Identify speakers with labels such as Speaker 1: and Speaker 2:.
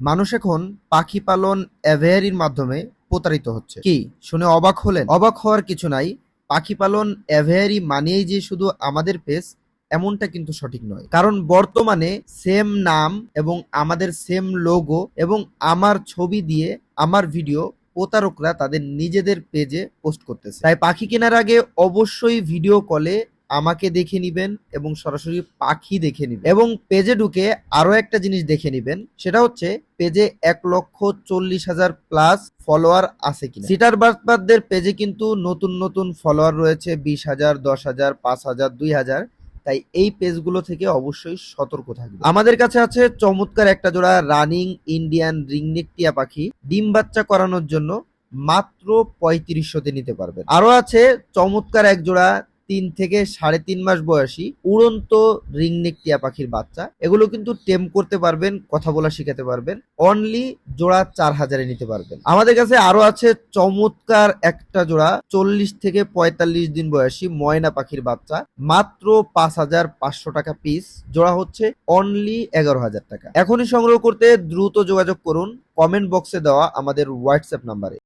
Speaker 1: মানুষ এখন পাখি পালন অ্যাভিয়ারির মাধ্যমে প্রতারিত হচ্ছে। কি শুনে অবাক হলেন? অবাক হওয়ার কিছু নাই। পাখি পালন অ্যাভিয়ারি মানেই যে শুধু আমাদের পেজ, এমনটা কিন্তু সঠিক নয়। কারণ বর্তমানে সেম নাম এবং আমাদের সেম লোগো এবং আমার ছবি দিয়ে আমার ভিডিও প্রতারকরা তাদের নিজেদের পেজে পোস্ট করতেছে। তাই পাখি কেনার আগে অবশ্যই ভিডিও কলে আমাকে দেখে নিবেন এবং সরাসরি পাখি দেখে নিবেন, এবং পেজে ঢুকে আরো একটা জিনিস দেখে নিবেন, সেটা হচ্ছে পেজে 1,40,000 প্লাস ফলোয়ার আছে কিনা। সিটার বাটপারদের পেজে কিন্তু নতুন নতুন ফলোয়ার রয়েছে 20,000, 10,000, 5,000, 2,000। তাই এই পেজগুলো থেকে অবশ্যই সতর্ক থাকবে। আমাদের কাছে আছে চমৎকার একটা জোড়া রানিং ইন্ডিয়ান রিংনেক টিয়া পাখি, ডিম বাচ্চা করানোর জন্য মাত্র 3500-তে নিতে পারবেন। আরো আছে চমৎকার এক জোড়া 3 থেকে 3.5 মাস বয়সী উড়ন্ত রিংনেক টিয়া পাখির বাচ্চা। এগুলো কিন্তু টেম করতে পারবেন, কথা বলা শিখাতে পারবেন। অনলি জোড়া 4000-এ নিতে পারবেন। আমাদের কাছে আরো আছে চমৎকার একটা জোড়া 40 থেকে 45 দিন বয়সী ময়না পাখির বাচ্চা, মাত্র 5500 টাকা পিস। জোড়া হচ্ছে অনলি 11,000 টাকা। এখনই সংগ্রহ করতে দ্রুত যোগাযোগ করুন কমেন্ট বক্সে দেওয়া আমাদের হোয়াটসঅ্যাপ নাম্বারে।